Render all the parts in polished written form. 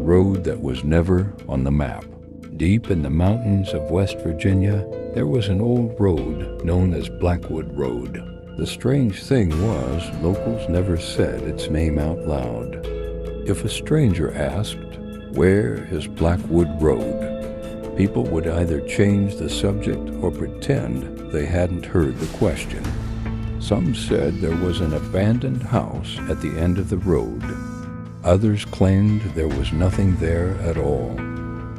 road that was never on the map. Deep in the mountains of West Virginia, there was an old road known as Blackwood Road. The strange thing was, locals never said its name out loud. If a stranger asked, "Where is Blackwood Road?" people would either change the subject or pretend they hadn't heard the question. Some said there was an abandoned house at the end of the road. Others claimed there was nothing there at all.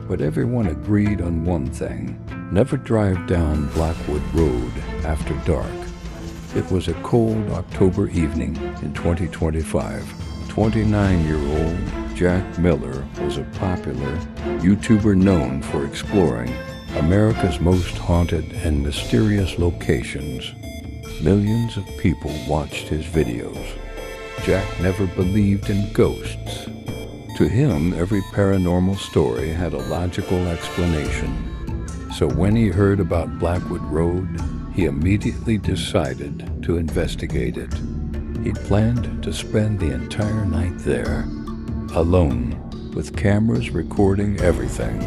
But everyone agreed on one thing: never drive down Blackwood Road after dark. It was a cold October evening in 2025. 29-year-old Jack Miller was a popular YouTuber known for exploring America's most haunted and mysterious locations. Millions of people watched his videos. Jack never believed in ghosts. To him, every paranormal story had a logical explanation. So when he heard about Blackwood Road, he immediately decided to investigate it. He planned to spend the entire night there, alone, with cameras recording everything.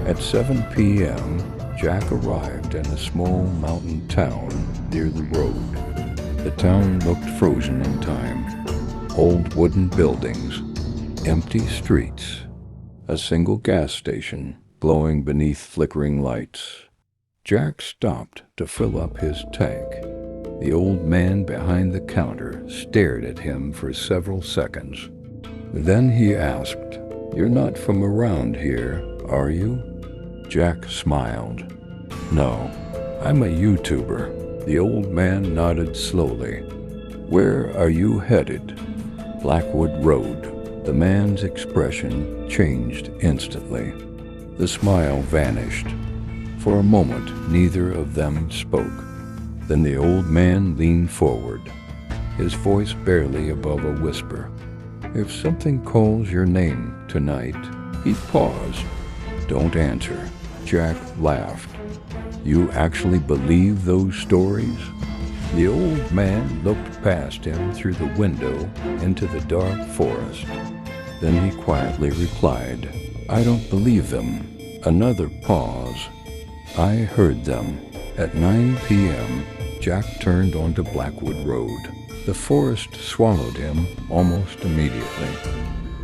At 7 p.m., Jack arrived in a small mountain town near the road. The town looked frozen in time. Old wooden buildings, empty streets, a single gas station glowing beneath flickering lights. Jack stopped to fill up his tank. The old man behind the counter stared at him for several seconds. Then he asked, "You're not from around here, are you?" Jack smiled. "No, I'm a YouTuber." The old man nodded slowly. "Where are you headed?" "Blackwood Road." The man's expression changed instantly. The smile vanished. For a moment, neither of them spoke. Then the old man leaned forward, his voice barely above a whisper. "If something calls your name tonight," he paused. "Don't answer." Jack laughed. "You actually believe those stories?" The old man looked past him through the window into the dark forest. Then he quietly replied, "I don't believe them." Another pause. "I heard them." At 9 p.m., Jack turned onto Blackwood Road. The forest swallowed him almost immediately.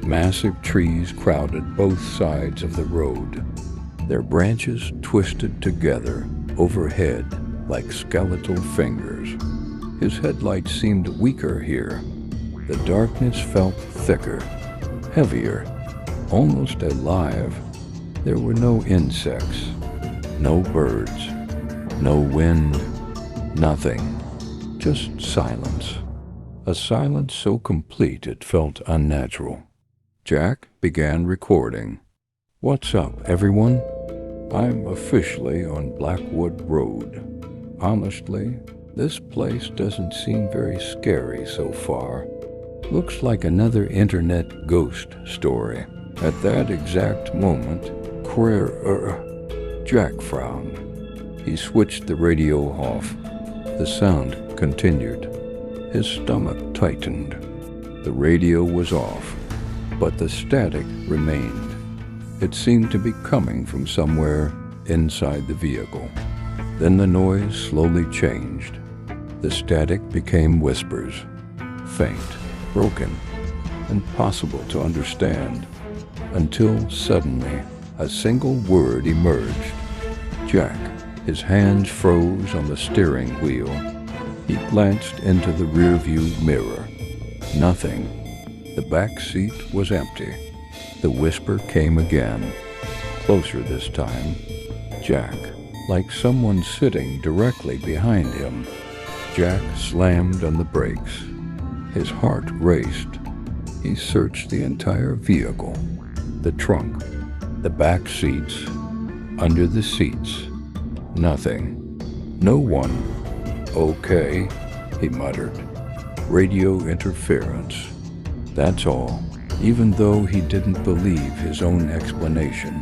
Massive trees crowded both sides of the road. Their branches twisted together overhead like skeletal fingers. His headlights seemed weaker here. The darkness felt thicker, heavier, almost alive. There were no insects, no birds, no wind, nothing, just silence. A silence so complete it felt unnatural. Jack began recording. "What's up, everyone? I'm officially on Blackwood Road. Honestly, this place doesn't seem very scary so far. Looks like another internet ghost story." At that exact moment, Jack frowned. He switched the radio off. The sound continued. His stomach tightened. The radio was off, but the static remained. It seemed to be coming from somewhere inside the vehicle. Then the noise slowly changed. The static became whispers, faint, broken, impossible to understand, until suddenly a single word emerged. "Jack." His hands froze on the steering wheel. He glanced into the rearview mirror. Nothing. The back seat was empty. The whisper came again, closer this time. "Jack." Like someone sitting directly behind him. Jack slammed on the brakes. His heart raced. He searched the entire vehicle, the trunk, the back seats, under the seats. Nothing. No one. "Okay," he muttered. "Radio interference. That's all." Even though he didn't believe his own explanation,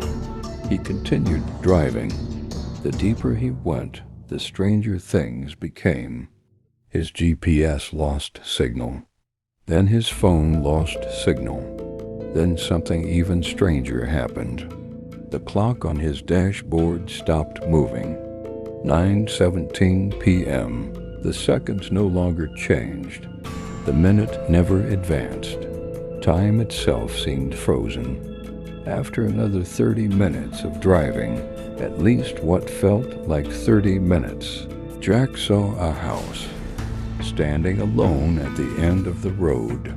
he continued driving. The deeper he went, the stranger things became. His GPS lost signal. Then his phone lost signal. Then something even stranger happened. The clock on his dashboard stopped moving. 9:17 p.m. The seconds no longer changed. The minute never advanced. Time itself seemed frozen. After another 30 minutes of driving, at least what felt like 30 minutes, Jack saw a house, standing alone at the end of the road,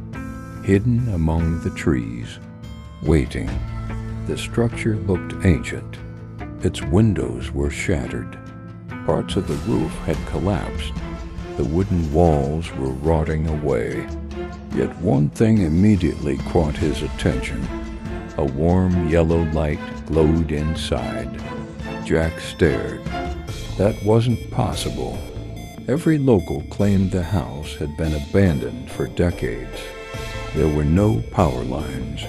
hidden among the trees, waiting. The structure looked ancient. Its windows were shattered. Parts of the roof had collapsed. The wooden walls were rotting away. Yet one thing immediately caught his attention. A warm yellow light glowed inside. Jack stared. That wasn't possible. Every local claimed the house had been abandoned for decades. There were no power lines,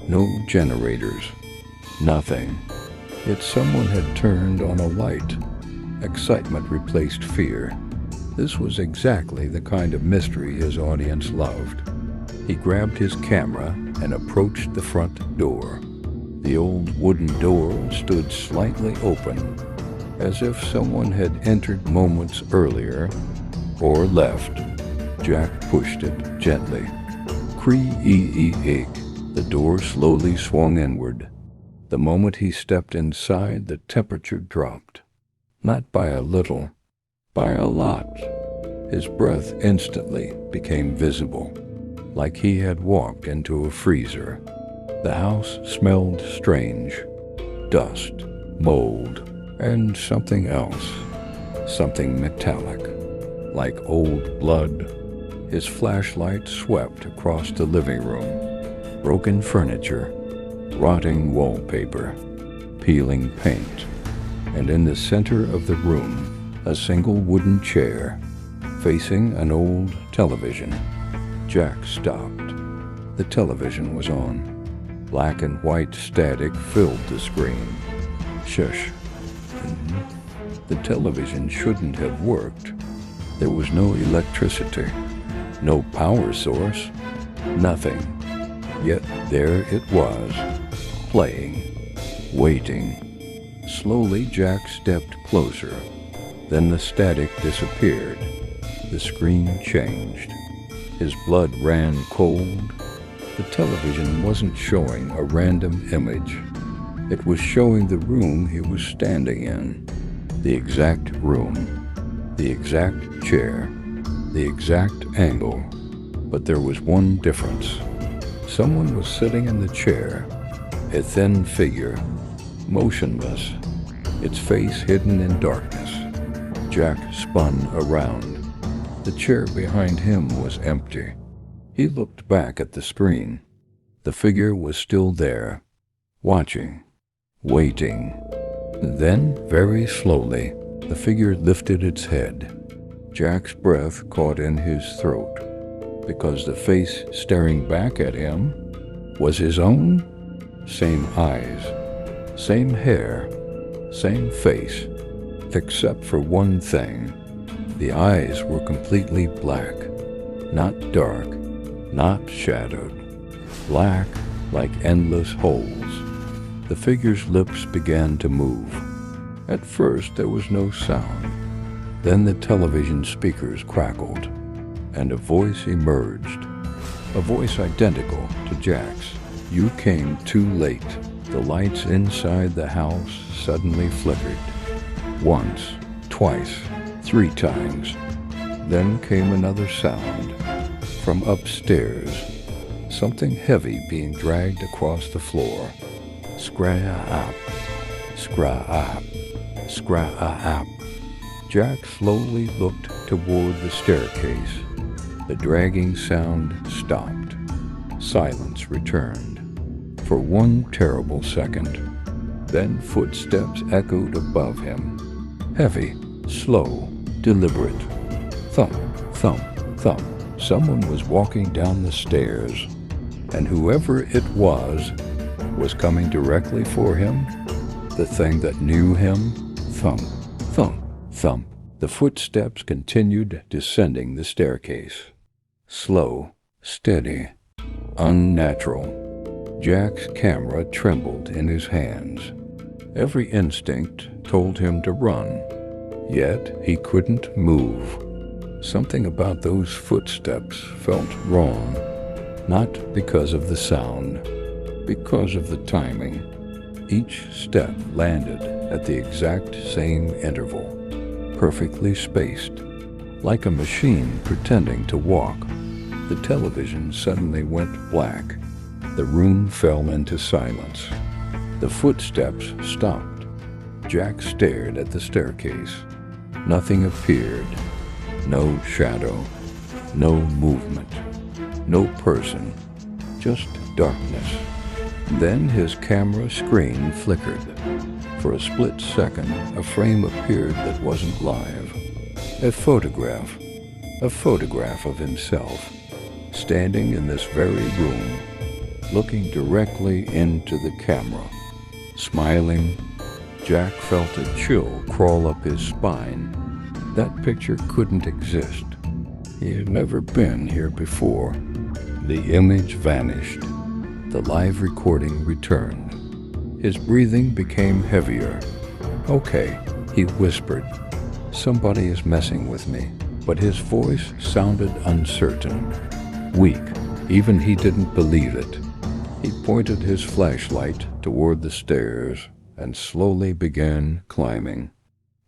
no generators, nothing. Yet someone had turned on a light. Excitement replaced fear. This was exactly the kind of mystery his audience loved. He grabbed his camera and approached the front door. The old wooden door stood slightly open, as if someone had entered moments earlier or left. Jack pushed it gently. Cree-ee-ee-eek. The door slowly swung inward. The moment he stepped inside, the temperature dropped. Not by a little, by a lot. His breath instantly became visible, like he had walked into a freezer. The house smelled strange. Dust, mold, and something else. Something metallic, like old blood. His flashlight swept across the living room. Broken furniture, rotting wallpaper, peeling paint. And in the center of the room, a single wooden chair, facing an old television. Jack stopped. The television was on. Black and white static filled the screen. Shush. The television shouldn't have worked. There was no electricity, no power source, nothing. Yet there it was, playing, waiting. Slowly Jack stepped closer. Then the static disappeared. The screen changed. His blood ran cold. The television wasn't showing a random image. It was showing the room he was standing in. The exact room. The exact chair. The exact angle. But there was one difference. Someone was sitting in the chair. A thin figure, motionless, its face hidden in darkness. Jack spun around. The chair behind him was empty. He looked back at the screen. The figure was still there, watching, waiting. Then, very slowly, the figure lifted its head. Jack's breath caught in his throat, because the face staring back at him was his own. Same eyes, same hair, same face, except for one thing. The eyes were completely black, not dark, not shadowed, black like endless holes. The figure's lips began to move. At first there was no sound. Then the television speakers crackled, and a voice emerged, a voice identical to Jack's. "You came too late." The lights inside the house suddenly flickered. Once, twice, 3 times. Then came another sound. From upstairs, something heavy being dragged across the floor. Scra-up, scra-up, scra-up. Jack slowly looked toward the staircase. The dragging sound stopped. Silence returned. For one terrible second. Then footsteps echoed above him. Heavy, slow, deliberate. Thump, thump, thump. Someone was walking down the stairs, and whoever it was coming directly for him. The thing that knew him. Thump, thump, thump. The footsteps continued descending the staircase. Slow, steady, unnatural. Jack's camera trembled in his hands. Every instinct told him to run, yet he couldn't move. Something about those footsteps felt wrong, not because of the sound, because of the timing. Each step landed at the exact same interval, perfectly spaced, like a machine pretending to walk. The television suddenly went black. The room fell into silence. The footsteps stopped. Jack stared at the staircase. Nothing appeared. No shadow. No movement. No person. Just darkness. Then his camera screen flickered. For a split second, a frame appeared that wasn't live. A photograph of himself, standing in this very room, looking directly into the camera, smiling. Jack felt a chill crawl up his spine. That picture couldn't exist. He had never been here before. The image vanished. The live recording returned. His breathing became heavier. "Okay," he whispered. "Somebody is messing with me." But his voice sounded uncertain, weak. Even he didn't believe it. He pointed his flashlight toward the stairs and slowly began climbing.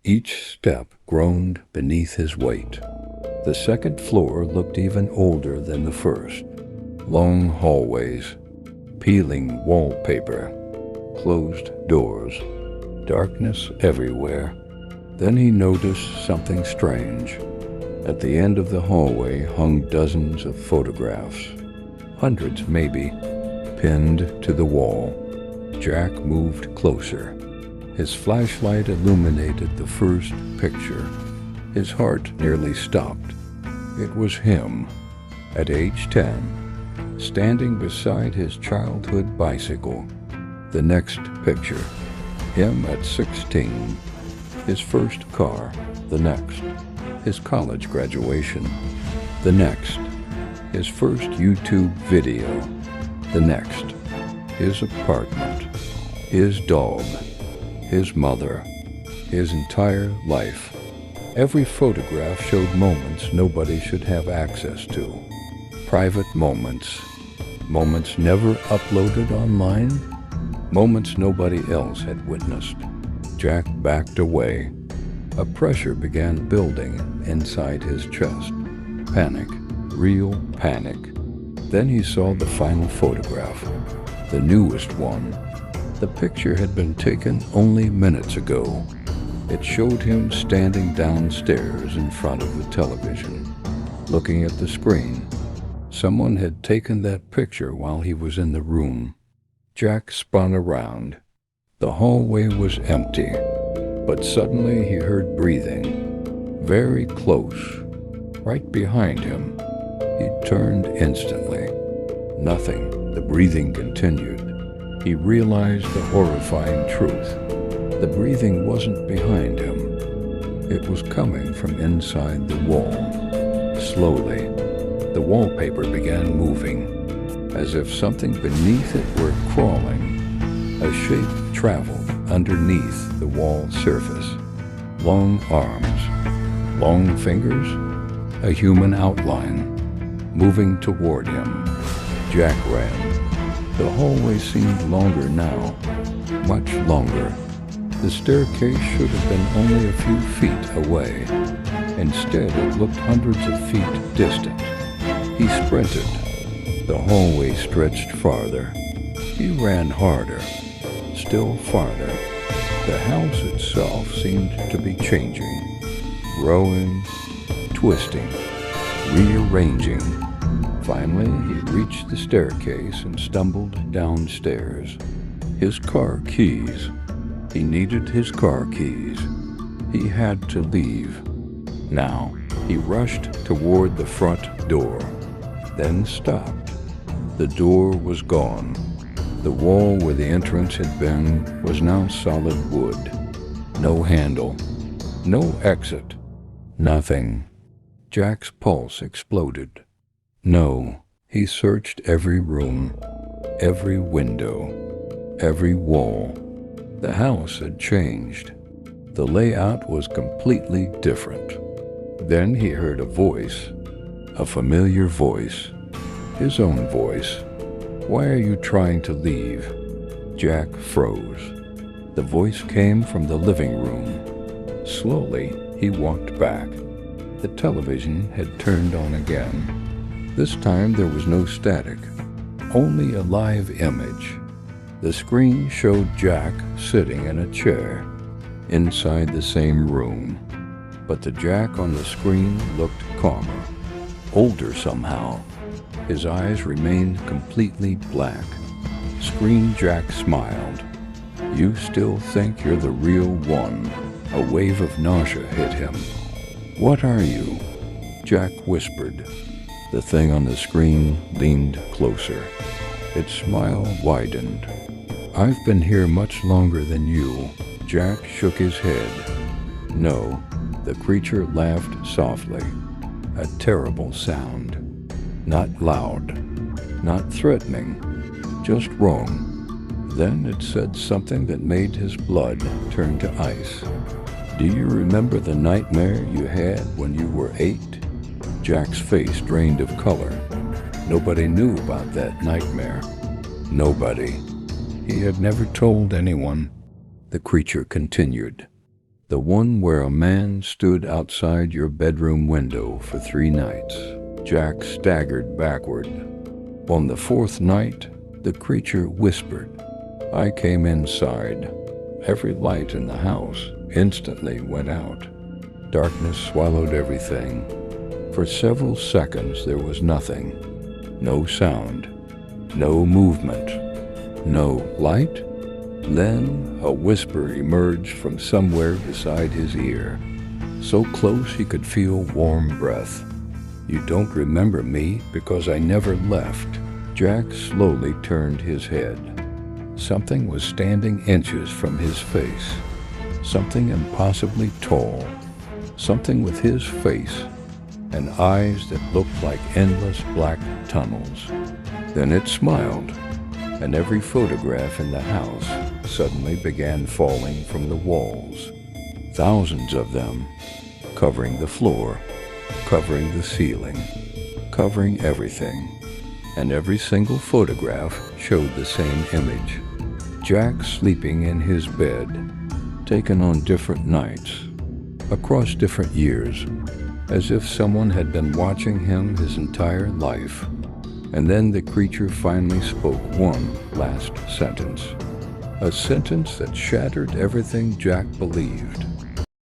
Each step groaned beneath his weight. The second floor looked even older than the first. Long hallways, peeling wallpaper, closed doors, darkness everywhere. Then he noticed something strange. At the end of the hallway hung dozens of photographs, hundreds maybe, pinned to the wall. Jack moved closer. His flashlight illuminated the first picture. His heart nearly stopped. It was him, at age 10, standing beside his childhood bicycle. The next picture, him at 16, his first car. The next, his college graduation. The next, his first YouTube video. The next, his apartment, his dog, his mother, his entire life. Every photograph showed moments nobody should have access to. Private moments. Moments never uploaded online. Moments nobody else had witnessed. Jack backed away. A pressure began building inside his chest. Panic. Real panic. Then he saw the final photograph. The newest one. The picture had been taken only minutes ago. It showed him standing downstairs in front of the television, looking at the screen. Someone had taken that picture while he was in the room. Jack spun around. The hallway was empty, but suddenly he heard breathing, very close, right behind him. He turned instantly. Nothing. The breathing continued. He realized the horrifying truth. The breathing wasn't behind him. It was coming from inside the wall. Slowly, the wallpaper began moving, as if something beneath it were crawling. A shape traveled underneath the wall surface. Long arms, long fingers, a human outline, moving toward him. Jack ran. The hallway seemed longer now, much longer. The staircase should have been only a few feet away. Instead, it looked hundreds of feet distant. He sprinted. The hallway stretched farther. He ran harder, still farther. The house itself seemed to be changing, growing, twisting, rearranging. Finally, he reached the staircase and stumbled downstairs. His car keys. He needed his car keys. He had to leave. Now, he rushed toward the front door, then stopped. The door was gone. The wall where the entrance had been was now solid wood. No handle. No exit. Nothing. Jack's pulse exploded. No, he searched every room, every window, every wall. The house had changed. The layout was completely different. Then he heard a voice, a familiar voice, his own voice. "Why are you trying to leave?" Jack froze. The voice came from the living room. Slowly, he walked back. The television had turned on again. This time there was no static, only a live image. The screen showed Jack sitting in a chair inside the same room, but the Jack on the screen looked calmer, older somehow. His eyes remained completely black. Screen Jack smiled. "You still think you're the real one." A wave of nausea hit him. "What are you?" Jack whispered. The thing on the screen leaned closer. Its smile widened. "I've been here much longer than you." Jack shook his head. "No." The creature laughed softly. A terrible sound. Not loud, not threatening, just wrong. Then it said something that made his blood turn to ice. "Do you remember the nightmare you had when you were 8? Jack's face drained of color. Nobody knew about that nightmare. Nobody. He had never told anyone. The creature continued. "The one where a man stood outside your bedroom window for 3 nights. Jack staggered backward. On the 4th night, the creature whispered. I came inside. Every light in the house instantly went out. Darkness swallowed everything. For several seconds there was nothing. No sound. No movement. No light. Then a whisper emerged from somewhere beside his ear, so close he could feel warm breath. You don't remember me because I never left." Jack slowly turned his head. Something was standing inches from his face. Something impossibly tall. Something with his face and eyes that looked like endless black tunnels. Then it smiled, and every photograph in the house suddenly began falling from the walls. Thousands of them, covering the floor, covering the ceiling, covering everything. And every single photograph showed the same image. Jack sleeping in his bed, taken on different nights, across different years, as if someone had been watching him his entire life. And then the creature finally spoke one last sentence. A sentence that shattered everything Jack believed.